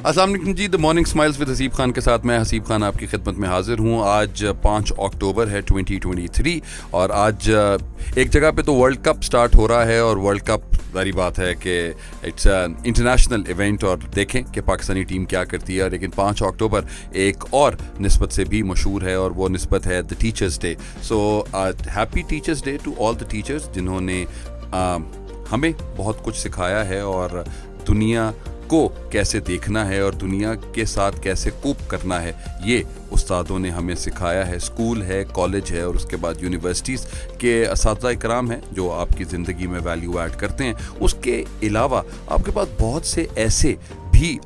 السلام علیکم جی. The morning smiles with Haseeb Khan کے ساتھ میں حسیب خان آپ کی خدمت میں حاضر ہوں. آج 5 اکتوبر ہے 2023 اور آج ایک جگہ پہ تو ورلڈ کپ سٹارٹ ہو رہا ہے اور ورلڈ کپ ظاہری بات ہے کہ اٹس این انٹرنیشنل ایونٹ اور دیکھیں کہ پاکستانی ٹیم کیا کرتی ہے. لیکن 5 اکتوبر ایک اور نسبت سے بھی مشہور ہے اور وہ نسبت ہے the teachers day. So happy teachers day to all the teachers جنہوں نے ہمیں بہت کچھ سکھایا ہے اور دنیا کو کیسے دیکھنا ہے اور دنیا کے ساتھ کیسے کوپ کرنا ہے یہ استادوں نے ہمیں سکھایا ہے. اسکول ہے, کالج ہے اور اس کے بعد یونیورسٹیز کے اساتذہ کرام ہیں جو آپ کی زندگی میں ویلیو ایڈ کرتے ہیں. اس کے علاوہ آپ کے پاس بہت سے ایسے بھی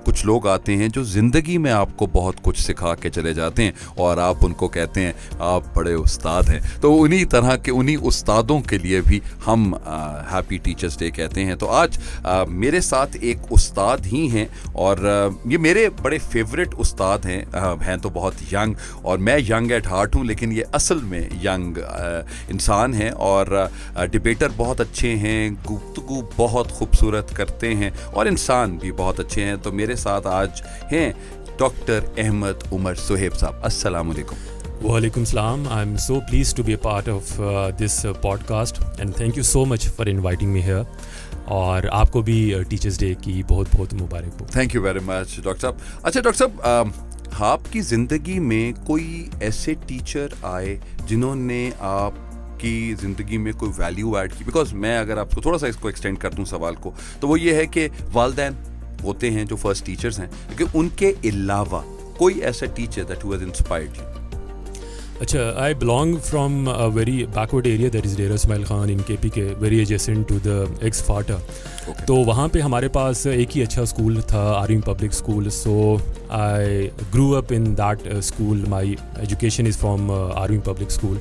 کچھ لوگ آتے ہیں جو زندگی میں آپ کو بہت کچھ سکھا کے چلے جاتے ہیں اور آپ ان کو کہتے ہیں آپ بڑے استاد ہیں. تو انہی طرح کے انہی استادوں کے لیے بھی ہم ہیپی ٹیچرس ڈے کہتے ہیں. تو آج میرے ساتھ ایک استاد ہی ہیں اور یہ میرے بڑے فیوریٹ استاد ہیں تو بہت ینگ اور میں ینگ ایٹ ہارٹ ہوں لیکن یہ اصل میں ینگ انسان ہیں اور ڈبیٹر بہت اچھے ہیں, گفتگو بہت خوبصورت کرتے ہیں اور انسان بھی بہت اچھے ہیں. تو میرے ساتھ آج ہیں ڈاکٹر احمد عمر سہیب صاحب. السلام علیکم. وعلیکم السلام. I am so pleased to be a part of this podcast and thank you so much for inviting me here. اور آپ کو بھی ٹیچرس ڈے کی بہت بہت مبارک ہو. Thank you very much doctor صاحب. اچھا ڈاکٹر صاحب, آپ کی زندگی میں کوئی ایسے ٹیچر آئے جنہوں نے آپ کی زندگی میں کوئی ویلیو ایڈ کی؟ بیکاز میں اگر آپ کو تھوڑا سا اس کو ایکسٹینڈ کر دوں سوال کو تو وہ یہ ہے کہ والدین ہوتے ہیں جو فرسٹ ٹیچرز ہیں, لیکن ان کے علاوہ کوئی ایسا teacher that has inspired you? اچھا, I belong from very backward area that is Dera Ismail Khan in K P K, very adjacent to the ex FATA. تو وہاں پہ ہمارے پاس ایک ہی اچھا اسکول تھا, army public school. So I grew up in that school. My education is from army public school.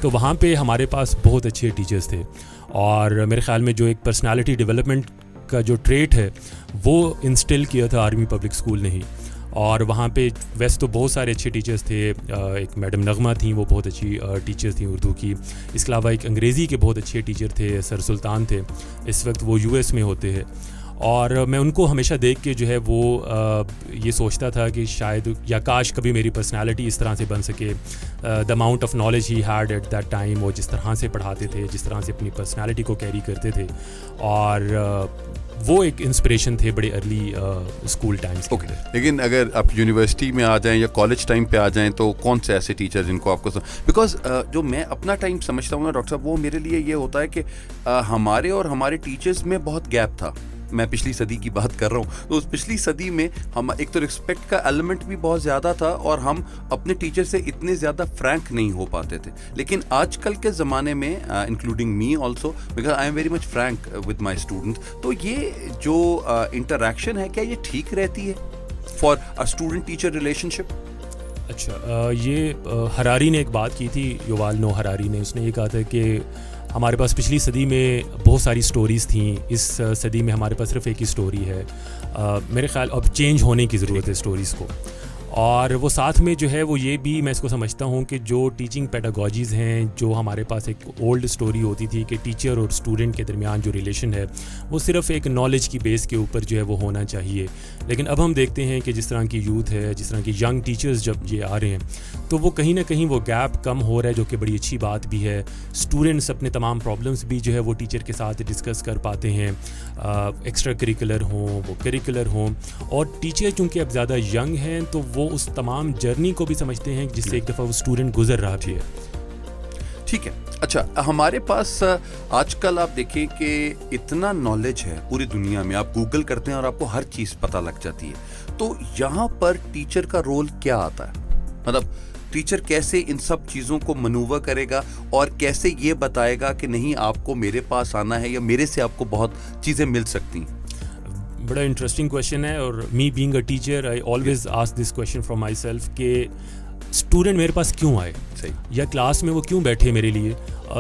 تو وہاں پہ ہمارے پاس بہت اچھے ٹیچرس تھے اور میرے خیال میں جو ایک پرسنالٹی ڈیولپمنٹ کا جو ٹریٹ ہے وہ انسٹل کیا تھا آرمی پبلک اسکول نے ہی. اور وہاں پہ ویسے تو بہت سارے اچھے ٹیچرس تھے. ایک میڈم نغمہ تھیں, وہ بہت اچھی ٹیچر تھیں اردو کی. اس کے علاوہ ایک انگریزی کے بہت اچھے ٹیچر تھے, سر سلطان تھے. اس وقت وہ US میں ہوتے ہیں اور میں ان کو ہمیشہ دیکھ کے جو ہے وہ یہ سوچتا تھا کہ شاید یا کاش کبھی میری پرسنالٹی اس طرح سے بن سکے. The amount of knowledge he had at that time, وہ جس طرح سے پڑھاتے تھے, جس طرح سے اپنی پرسنالٹی کو کیری کرتے تھے, اور وہ ایک انسپریشن تھے بڑے ارلی اسکول ٹائمس. اوکے, لیکن اگر آپ یونیورسٹی میں آ جائیں یا کالج ٹائم پہ آ جائیں تو کون سے ایسے ٹیچر جن کو آپ کو, بیکاز جو میں اپنا ٹائم سمجھتا ہوں نا ڈاکٹر صاحب, وہ میرے لیے یہ ہوتا ہے کہ ہمارے اور ہمارے ٹیچرز میں بہت گیپ تھا. میں پچھلی صدی کی بات کر رہا ہوں, تو اس پچھلی صدی میں ہم ایک تو رسپیکٹ کا ایلیمنٹ بھی بہت زیادہ تھا اور ہم اپنے ٹیچر سے اتنے زیادہ فرینک نہیں ہو پاتے تھے. لیکن آج کل کے زمانے میں including me also, because I am very much Frank with my student, تو یہ جو انٹریکشن ہے کیا یہ ٹھیک رہتی ہے for a student teacher relationship? اچھا, یہ ہراری نے ایک بات کی تھی, یووال نو ہراری نے. اس نے یہ کہا تھا کہ ہمارے پاس پچھلی صدی میں بہت ساری سٹوریز تھیں, اس صدی میں ہمارے پاس صرف ایک ہی سٹوری ہے. میرے خیال اب چینج ہونے کی ضرورت ہے سٹوریز کو. اور وہ ساتھ میں جو ہے وہ یہ بھی میں اس کو سمجھتا ہوں کہ جو ٹیچنگ پیڈاگوجیز ہیں, جو ہمارے پاس ایک اولڈ سٹوری ہوتی تھی کہ ٹیچر اور اسٹوڈنٹ کے درمیان جو ریلیشن ہے وہ صرف ایک نالج کی بیس کے اوپر جو ہے وہ ہونا چاہیے. لیکن اب ہم دیکھتے ہیں کہ جس طرح کی یوتھ ہے, جس طرح کی ینگ ٹیچرز جب یہ آ رہے ہیں تو وہ کہیں نہ کہیں وہ گیپ کم ہو رہا ہے, جو کہ بڑی اچھی بات بھی ہے. اسٹوڈنٹس اپنے تمام پرابلمس بھی جو ہے وہ ٹیچر کے ساتھ ڈسکس کر پاتے ہیں, ایکسٹرا کریکولر ہوں وہ کریکولر ہوں. اور ٹیچر چونکہ اب زیادہ ینگ ہیں تو وہ اس تمام جرنی کو بھی سمجھتے ہیں جس سے ایک دفعہ وہ اسٹوڈنٹ گزر رہا بھی ہے. ٹھیک ہے. اچھا, ہمارے پاس آج کل آپ دیکھیں کہ اتنا نالج ہے پوری دنیا میں, آپ گوگل کرتے ہیں اور آپ کو ہر چیز پتہ لگ جاتی ہے. تو یہاں پر ٹیچر کا رول کیا آتا ہے؟ مطلب ٹیچر کیسے ان سب چیزوں کو منوور کرے گا اور کیسے یہ بتائے گا کہ نہیں آپ کو میرے پاس آنا ہے یا میرے سے آپ کو بہت چیزیں مل سکتی ہیں؟ بڑا انٹرسٹنگ کویشچن ہے, اور me being a teacher I always ask this question from my self کہ اسٹوڈنٹ میرے پاس کیوں آئے, یا کلاس میں وہ کیوں بیٹھے میرے لیے,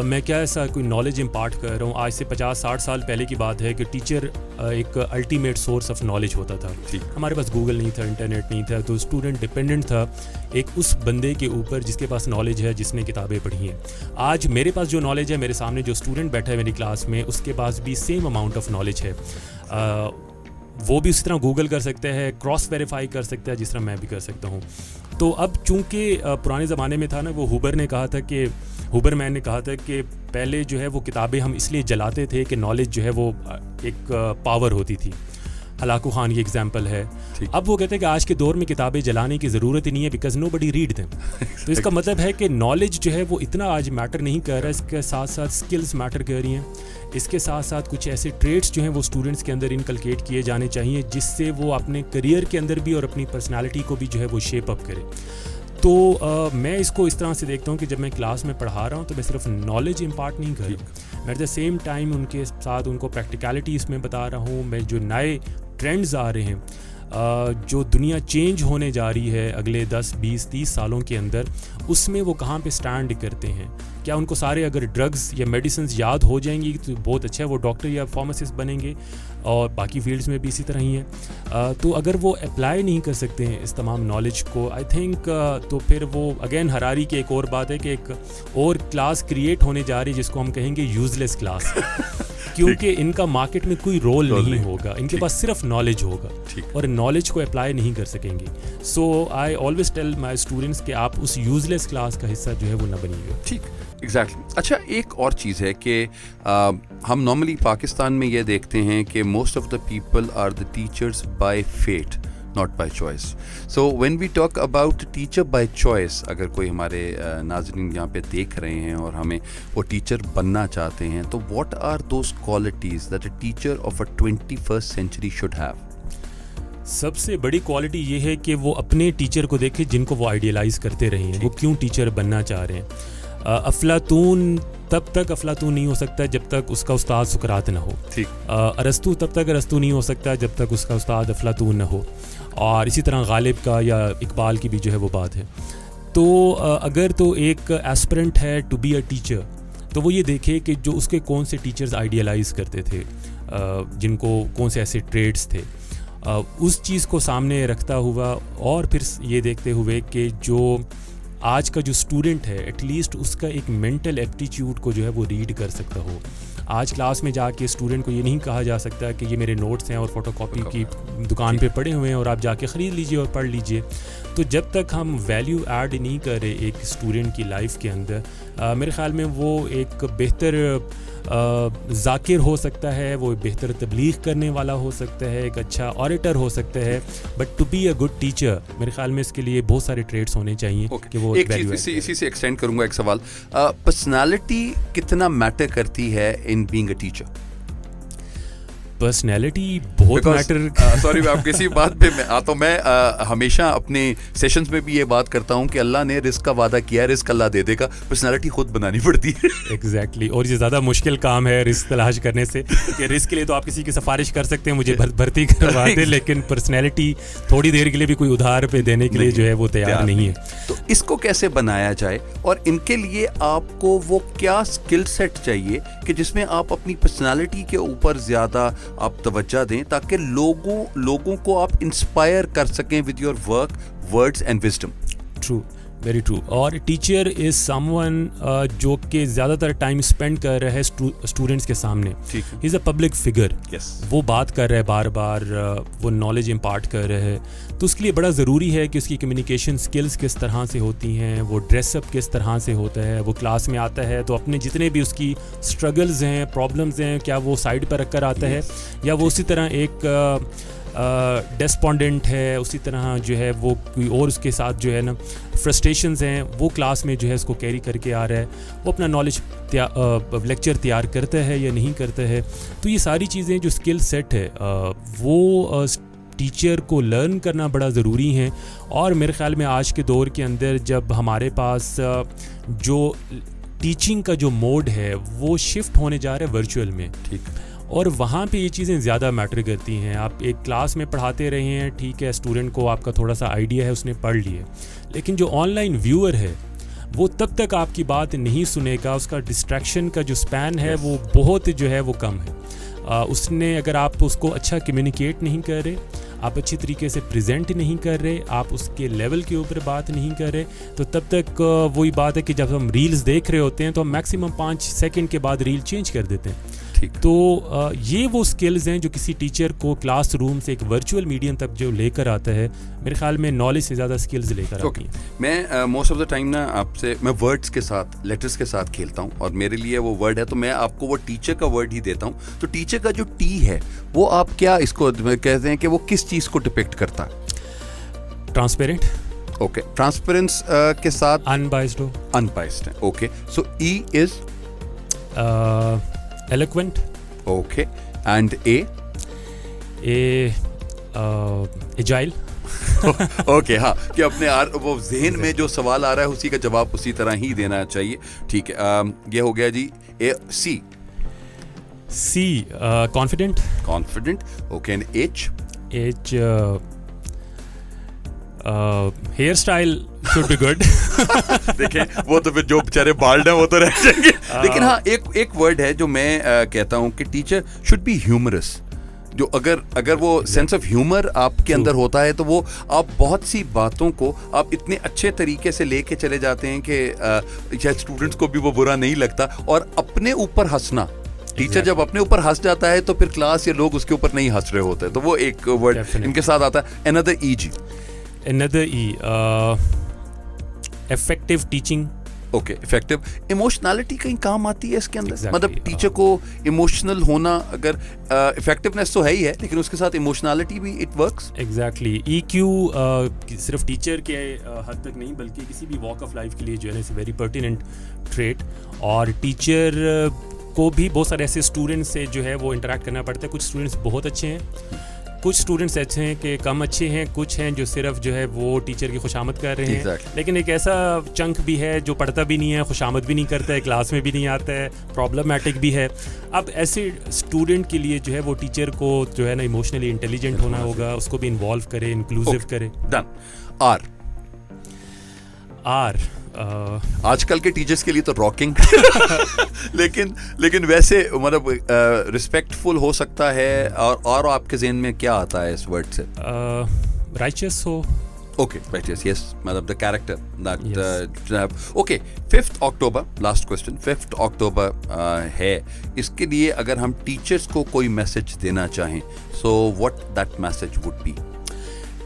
میں کیا ایسا کوئی نالج امپارٹ کر رہا ہوں. آج سے 50-60 سال پہلے کی بات ہے کہ ٹیچر ایک الٹیمیٹ سورس آف نالج ہوتا تھا. ہمارے پاس گوگل نہیں تھا, انٹرنیٹ نہیں تھا, تو اسٹوڈنٹ ڈپینڈنٹ تھا ایک اس بندے کے اوپر جس کے پاس نالج ہے, جس نے کتابیں پڑھی ہیں. آج میرے پاس جو نالج ہے, میرے سامنے جو اسٹوڈنٹ بیٹھا ہے میری کلاس میں, اس کے پاس بھی سیم اماؤنٹ آف نالج ہے. وہ بھی اسی طرح گوگل کر سکتا ہے, کراس ویریفائی کر سکتا ہے جس طرح میں بھی کر سکتا ہوں. تو اب چونکہ پرانے زمانے میں تھا نا, وہ ہوبر مین نے کہا تھا کہ پہلے جو ہے وہ کتابیں ہم اس لیے جلاتے تھے کہ نالج جو ہے وہ ایک پاور ہوتی تھی. ہلاکو خان کی ایگزامپل ہے. اب وہ کہتے ہیں کہ آج کے دور میں کتابیں جلانے کی ضرورت ہی نہیں ہے, because nobody read them. تو اس کا مطلب ہے کہ نالج جو ہے وہ اتنا آج میٹر نہیں کر رہا, اس کے ساتھ ساتھ اسکلز میٹر کر رہی ہیں. اس کے ساتھ ساتھ کچھ ایسے ٹریٹس جو ہیں وہ اسٹوڈنٹس کے اندر انکلکیٹ کیے جانے چاہیے جس سے وہ اپنے کریئر کے اندر بھی اور اپنی پرسنالٹی کو بھی جو ہے وہ شیپ اپ کرے. تو میں اس کو اس طرح سے دیکھتا ہوں کہ جب میں کلاس میں پڑھا رہا ہوں تو میں صرف نالج امپارٹ نہیں کر رہا ہوں, میں ایٹ دا سیم ٹائم ان کے ساتھ ان کو پریکٹیکلٹی اس میں بتا رہا ہوں. میں جو نئے ٹرینڈز آ رہے ہیں, جو دنیا چینج ہونے جا رہی ہے اگلے 10 20 30 سالوں کے اندر, اس میں وہ کہاں پہ سٹینڈ کرتے ہیں. کیا ان کو سارے اگر ڈرگز یا میڈیسنز یاد ہو جائیں گی تو بہت اچھا ہے, وہ ڈاکٹر یا فارماسسٹ بنیں گے, اور باقی فیلڈز میں بھی اسی طرح ہی ہیں. تو اگر وہ اپلائی نہیں کر سکتے ہیں اس تمام نالج کو, آئی تھنک تو پھر وہ اگین ہراری کی ایک اور بات ہے کہ ایک اور کلاس کریٹ ہونے جا رہی ہے جس کو ہم کہیں گے یوز لیس کلاس. کیونکہ ان کا مارکیٹ میں کوئی رول نہیں ہوگا, ان کے پاس صرف نالج ہوگا اور نالج کو اپلائی نہیں کر سکیں گے. So I always tell my students کہ آپ اس یوز لیس کلاس کا حصہ جو ہے وہ نہ بنیے گا. ٹھیک, ایگزیکٹلی. اچھا, ایک اور چیز ہے کہ ہم نارملی پاکستان میں یہ دیکھتے ہیں کہ most of the people are the teachers by fate, not by choice. So when we talk about teacher by choice, اگر کوئی ہمارے ناظرین یہاں پہ دیکھ رہے ہیں اور ہمیں وہ ٹیچر بننا چاہتے ہیں, تو what are those qualities that a teacher of a 21st century should have? سب سے بڑی کوالٹی یہ ہے کہ وہ اپنے ٹیچر کو دیکھے جن کو وہ آئیڈیلائز کرتے رہے ہیں, وہ کیوں ٹیچر بننا چاہ رہے ہیں. افلاطون تب تک افلاطون نہیں ہو سکتا جب تک اس کا استاد سقراط نہ ہو. ارسطو تب تک ارسطو نہیں ہو سکتا جب تک اس کا استاد افلاطون نہ ہو. اور اسی طرح غالب کا یا اقبال کی بھی جو ہے وہ بات ہے. تو اگر تو ایک ایسپرنٹ ہے ٹو بی اے ٹیچر, تو وہ یہ دیکھے کہ جو اس کے کون سے ٹیچرز آئیڈیلائز کرتے تھے, جن کو کون سے ایسے ٹریٹس تھے, اس چیز کو سامنے رکھتا ہوا, اور پھر یہ دیکھتے ہوئے کہ جو آج کا جو اسٹوڈنٹ ہے ایٹ لیسٹ اس کا ایک مینٹل ایپٹیچیوڈ کو جو ہے وہ ریڈ کر سکتا ہو. آج کلاس میں جا کے اسٹوڈنٹ کو یہ نہیں کہا جا سکتا کہ یہ میرے نوٹس ہیں اور فوٹو کاپی کی دکان پہ پڑے ہوئے ہیں اور آپ جا کے خرید لیجئے اور پڑھ لیجئے. تو جب تک ہم ویلیو ایڈ نہیں کر رہے ایک اسٹوڈنٹ کی لائف کے اندر, میرے خیال میں وہ ایک بہتر ذاکر ہو سکتا ہے, وہ بہتر تبلیغ کرنے والا ہو سکتا ہے, ایک اچھا آریٹر ہو سکتا ہے, but to be a good teacher میرے خیال میں اس کے لیے بہت سارے ٹریٹس ہونے چاہیے. کہ وہ ایک چیز اسی سے ایکسٹینڈ کروں گا, ایک سوال, پرسنالٹی کتنا میٹر کرتی ہے ان بینگ اے ٹیچر؟ پرسنالٹی بہت میٹر. سوری, میں آپ کسی بات پہ میں آتا ہوں. میں ہمیشہ اپنے سیشنز میں بھی یہ بات کرتا ہوں کہ اللہ نے رزق کا وعدہ کیا ہے, رزق اللہ دے دے گا, پرسنالٹی خود بنانی پڑتی ہے. ایگزیکٹلی, اور یہ زیادہ مشکل کام ہے رزق تلاش کرنے سے, کہ رزق کے لیے تو آپ کسی کی سفارش کر سکتے ہیں مجھے بھرتی کروا دے, لیکن پرسنالٹی تھوڑی دیر کے لیے بھی کوئی ادھار پہ دینے کے لیے جو ہے وہ تیار نہیں ہے. تو اس کو کیسے بنایا جائے, اور ان کے لیے آپ کو وہ کیا اسکل سیٹ چاہیے کہ جس میں آپ اپنی پرسنالٹی کے اوپر زیادہ آپ توجہ دیں, تاکہ لوگوں کو آپ انسپائر کر سکیں with your work, words and wisdom? True, very true. اور ٹیچر از سم ون جو کہ زیادہ تر ٹائم اسپینڈ کر رہا ہے اسٹوڈنٹس کے سامنے. ہی از اے پبلک فگر, وہ بات کر رہا ہے بار بار, وہ نالج امپارٹ کر رہا ہے. تو اس کے لیے بڑا ضروری ہے کہ اس کی کمیونیکیشن سکلز کس طرح سے ہوتی ہیں, وہ ڈریس اپ کس طرح سے ہوتا ہے, وہ کلاس میں آتا ہے تو اپنے جتنے بھی اس کی اسٹرگلز ہیں, پرابلمز ہیں, کیا وہ سائڈ پر رکھ کر آتا ہے, یا وہ اسی طرح ایک ڈسپونڈنٹ ہے, اسی طرح جو ہے وہ کوئی اور اس کے ساتھ جو ہے نا فرسٹریشنز ہیں, وہ کلاس میں جو ہے اس کو کیری کر کے آ رہا ہے, وہ اپنا نالج لیکچر تیار کرتا ہے یا نہیں کرتا ہے. تو یہ ساری چیزیں جو اسکل سیٹ ہے وہ ٹیچر کو لرن کرنا بڑا ضروری ہے. اور میرے خیال میں آج کے دور کے اندر جب ہمارے پاس جو ٹیچنگ کا جو موڈ ہے وہ شفٹ ہونے جا رہا ہے ورچوئل میں, ٹھیک, اور وہاں پہ یہ چیزیں زیادہ میٹر کرتی ہیں. آپ ایک کلاس میں پڑھاتے رہے ہیں, ٹھیک ہے, اسٹوڈنٹ کو آپ کا تھوڑا سا آئیڈیا ہے, اس نے پڑھ لیے, لیکن جو آن لائن ویور ہے وہ تب تک آپ کی بات نہیں سنے گا, اس کا ڈسٹریکشن کا جو سپین ہے وہ بہت جو ہے وہ کم ہے. اس نے اگر آپ اس کو اچھا کمیونیکیٹ نہیں کر رہے, آپ اچھی طریقے سے پریزنٹ نہیں کر رہے, آپ اس کے لیول کے اوپر بات نہیں کر رہے, تو تب تک وہی بات ہے کہ جب ہم ریلز دیکھ رہے ہوتے ہیں تو ہم میکسیمم 5 سیکنڈ کے بعد ریل چینج کر دیتے ہیں. ٹھیک. تو یہ وہ اسکلز ہیں جو کسی ٹیچر کو کلاس روم سے ایک ورچوئل میڈیم تک جو لے کر آتا ہے, میرے خیال میں نالج سے زیادہ اسکلز لے کر آتی ہیں. میں موسٹ آف دا ٹائم نا آپ سے میں ورڈس کے ساتھ, لیٹرس کے ساتھ کھیلتا ہوں, اور میرے لیے وہ ورڈ ہے تو میں آپ کو وہ ٹیچر کا ورڈ ہی دیتا ہوں. تو ٹیچر کا جو ٹی ہے وہ آپ کیا اس کو کہتے ہیں کہ وہ کس چیز کو ڈپکٹ کرتا ہے؟ ٹرانسپیرنٹ. اوکے, ٹرانسپیرنس کے ساتھ انبائسڈ ہو. انبائسڈ ہے. Okay, so E is eloquent. Okay, and a agile. Okay, ہاں, کہ اپنے وہ ذہن میں جو سوال آ رہا ہے اسی کا جواب اسی طرح ہی دینا چاہیے. ٹھیک ہے, یہ ہو گیا جی. C. C confident. Confident. Okay, and H. H hairstyle should be good. دیکھیں وہ تو پھر جو بیچارے بالڈ ہیں وہ تو رہ جائیں گے. لیکن ہاں ایک ورڈ ہے جو میں کہتا ہوں کہ ٹیچر شوڈ بی ہیومرس. جو اگر وہ سینس آف ہیومر آپ کے اندر ہوتا ہے تو وہ آپ بہت سی باتوں کو آپ اتنے اچھے طریقے سے لے کے چلے جاتے ہیں کہ شاید اسٹوڈنٹس کو بھی وہ برا نہیں لگتا. اور اپنے اوپر ہنسنا, ٹیچر جب اپنے اوپر ہنس جاتا ہے تو پھر کلاس یا لوگ اس کے اوپر نہیں ہنس رہے ہوتے. تو وہ ایک ورڈ ان کے ساتھ آتا ہے. another E جی. another E effective teaching. Okay, effective. Emotionality کہیں کام آتی ہے اس کے اندر, مطلب ٹیچر کو ایموشنل ہونا, اگر افیکٹونیس تو ہے ہی ہے لیکن اس کے ساتھ ایموشنالٹی بھی اٹ ورکس. ایگزیکٹلی. ای کیو صرف ٹیچر کے حد تک نہیں بلکہ کسی بھی واک آف لائف کے لیے جو ہے اٹس ویری پرٹیننٹ ٹریٹ. اور ٹیچر کو بھی بہت سارے ایسے اسٹوڈنٹس سے جو ہے وہ انٹریکٹ کرنا پڑتا ہے. کچھ اسٹوڈنٹس بہت اچھے ہیں, کچھ اسٹوڈنٹس ایسے ہیں کہ کم اچھے ہیں, کچھ ہیں جو صرف جو ہے وہ ٹیچر کی خوشامد کر رہے ہیں. لیکن ایک ایسا چنک بھی ہے جو پڑھتا بھی نہیں ہے, خوشامد بھی نہیں کرتا ہے, کلاس میں بھی نہیں آتا ہے, پرابلمیٹک بھی ہے. اب ایسے اسٹوڈنٹ کے لیے جو ہے وہ ٹیچر کو جو ہے نا ایموشنلی انٹیلیجنٹ ہونا ہوگا, اس کو بھی انوالو کرے, انکلوسیو کرے. ڈن. آر. آر آج کل کے ٹیچرس کے لیے تو راکنگ لیکن ویسے مطلب رسپیکٹ فل ہو سکتا ہے. اور آپ کے ذہن میں کیا آتا ہے اس ورڈ سے؟ رائچس ہو. اوکے, رائچس, یس, مطلب the character that. Okay, 5 October, last question. 5 اکتوبر ہے, اس کے لیے اگر ہم ٹیچرس کو کوئی میسج دینا چاہیں so what that message would be?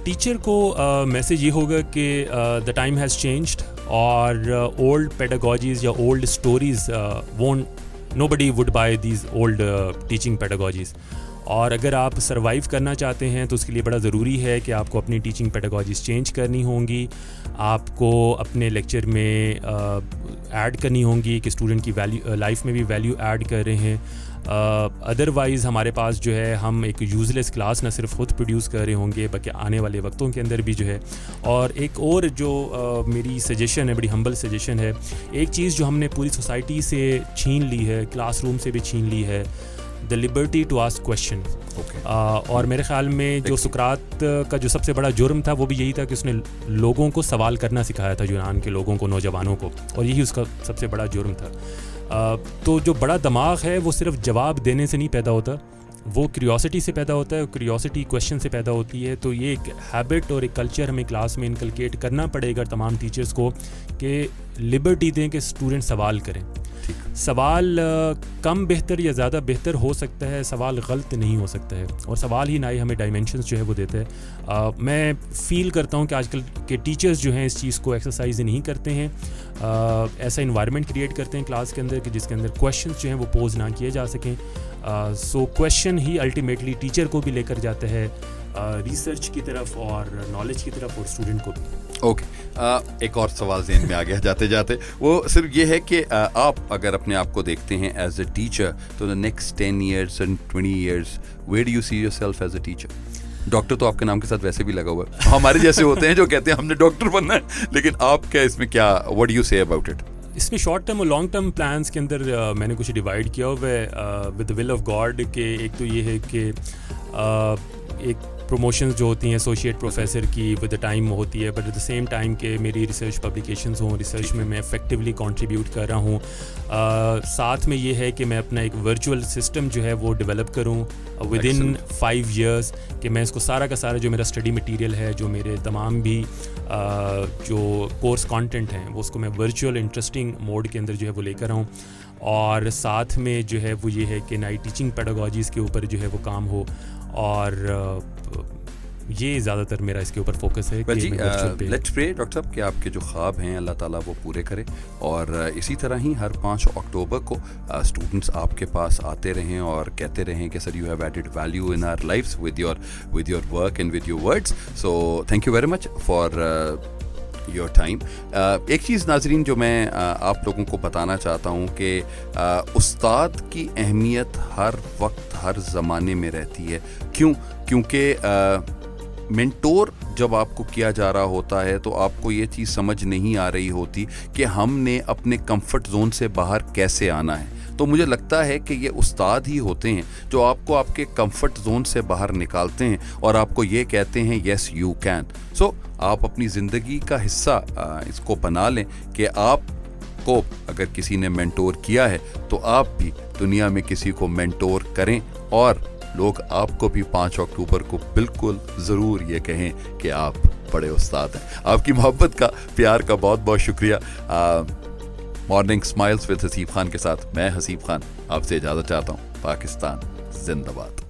Teacher کو میسج یہ ہوگا کہ دا ٹائم ہیز چینجڈ, اور اولڈ پیڈاگوجیز یا old stories nobody would buy these old teaching pedagogies. اور اگر آپ سروائیو کرنا چاہتے ہیں تو اس کے لیے بڑا ضروری ہے کہ آپ کو اپنی ٹیچنگ پیڈاگوجیز چینج کرنی ہوں گی, آپ کو اپنے لیکچر میں ایڈ کرنی ہوں گی کہ اسٹوڈنٹ کی ویلیو لائف میں بھی ویلیو ایڈ کر رہے ہیں. ادروائز ہمارے پاس جو ہے ہم ایک یوز لیس کلاس نہ صرف خود پروڈیوس کر رہے ہوں گے بلکہ آنے والے وقتوں کے اندر بھی جو ہے. اور ایک اور جو میری سجیشن ہے, بڑی ہمبل سجیشن ہے, ایک چیز جو ہم نے پوری سوسائٹی سے چھین لی ہے, کلاس روم سے بھی چھین لی ہے, the liberty to ask question. اور میرے خیال میں جو سقراط کا جو سب سے بڑا جرم تھا وہ بھی یہی تھا کہ اس نے لوگوں کو سوال کرنا سکھایا تھا, یونان کے لوگوں کو, نوجوانوں کو, اور یہی اس کا سب سے بڑا جرم تھا. تو جو بڑا دماغ ہے وہ صرف جواب دینے سے نہیں پیدا ہوتا, وہ کریوسٹی سے پیدا ہوتا ہے, کریوسٹی کویشچن سے پیدا ہوتی ہے. تو یہ ایک ہیبٹ اور ایک کلچر ہمیں کلاس میں انکلکیٹ کرنا پڑے گا تمام ٹیچرس کو کہ لبرٹی دیں کہ اسٹوڈنٹ سوال کریں. سوال کم بہتر یا زیادہ بہتر ہو سکتا ہے, سوال غلط نہیں ہو سکتا ہے, اور سوال ہی نئے ہمیں ڈائمینشنز جو ہے وہ دیتے ہیں. میں فیل کرتا ہوں کہ آج کل کے ٹیچرز جو ہیں اس چیز کو ایکسرسائز نہیں کرتے ہیں, ایسا انوائرمنٹ کریٹ کرتے ہیں کلاس کے اندر کہ جس کے اندر کویشچنز جو ہیں وہ پوز نہ کیے جا سکیں. سو کویشچن ہی الٹیمیٹلی ٹیچر کو بھی لے کر جاتا ہے ریسرچ کی طرف اور نالج کی طرف, اور اسٹوڈنٹ کو بھی. اوکے, ایک اور سوال ذہن میں آ گیا جاتے جاتے, وہ صرف یہ ہے کہ آپ اگر اپنے آپ کو دیکھتے ہیں ایز اے ٹیچر تو the next 10 years and 20 years where do you see yourself as a teacher? Doctor تو آپ کے نام کے ساتھ ویسے بھی لگا ہوا ہے, ہمارے جیسے ہوتے ہیں جو کہتے ہیں ہم نے ڈاکٹر بننا ہے, لیکن آپ کیا اس میں کیا what do you say about it? اس میں شارٹ ٹرم اور لانگ ٹرم پلانس کے اندر میں نے کچھ ڈیوائڈ کیا ہوا ہے with the will of God. کہ ایک تو یہ ہے کہ ایک پروموشنز جو ہوتی ہیں ایسوسیٹ پروفیسر کی ود دا ٹائم ہوتی ہے, but at the same time کہ میری ریسرچ پبلیکیشنز ہوں, ریسرچ میں افیکٹولی کنٹریبیوٹ کر رہا ہوں. ساتھ میں یہ ہے کہ میں اپنا ایک ورچوئل سسٹم جو ہے وہ ڈیولپ کروں ود ان 5 years, کہ میں اس کو سارا کا سارا جو میرا اسٹڈی مٹیریل ہے, جو میرے تمام بھی جو کورس کانٹینٹ ہیں, وہ اس کو میں ورچوئل انٹرسٹنگ موڈ کے اندر جو ہے وہ لے کر آؤں. اور ساتھ میں جو ہے وہ یہ ہے کہ نئی ٹیچنگ پیڈاگوجیز کے اوپر جو ہے وہ کام ہو, اور یہ زیادہ تر میرا اس کے اوپر فوکس ہے. جی لیٹس پرے ڈاکٹر صاحب کہ آپ کے جو خواب ہیں اللہ تعالیٰ وہ پورے کرے, اور اسی طرح ہی ہر 5 اکتوبر کو اسٹوڈنٹس آپ کے پاس آتے رہیں اور کہتے رہیں کہ sir you have added value in our lives with your work and with your words. So thank you very much for your time. ایک چیز ناظرین جو میں آپ لوگوں کو بتانا چاہتا ہوں کہ استاد کی اہمیت ہر وقت ہر زمانے میں رہتی ہے. کیونکہ مینٹور جب آپ کو کیا جا رہا ہوتا ہے تو آپ کو یہ چیز سمجھ نہیں آ رہی ہوتی کہ ہم نے اپنے کمفرٹ زون سے باہر کیسے آنا ہے. تو مجھے لگتا ہے کہ یہ استاد ہی ہوتے ہیں جو آپ کو آپ کے کمفرٹ زون سے باہر نکالتے ہیں اور آپ کو یہ کہتے ہیں یس یو کین. سو آپ اپنی زندگی کا حصہ اس کو بنا لیں کہ آپ کو اگر کسی نے مینٹور کیا ہے تو آپ بھی دنیا میں کسی کو مینٹور کریں, اور لوگ آپ کو بھی 5 اکتوبر کو بالکل ضرور یہ کہیں کہ آپ بڑے استاد ہیں. آپ کی محبت کا, پیار کا بہت بہت شکریہ. Morning smiles with Haseeb Khan کے ساتھ میں حسیب خان آپ سے اجازت چاہتا ہوں. پاکستان زندہ باد.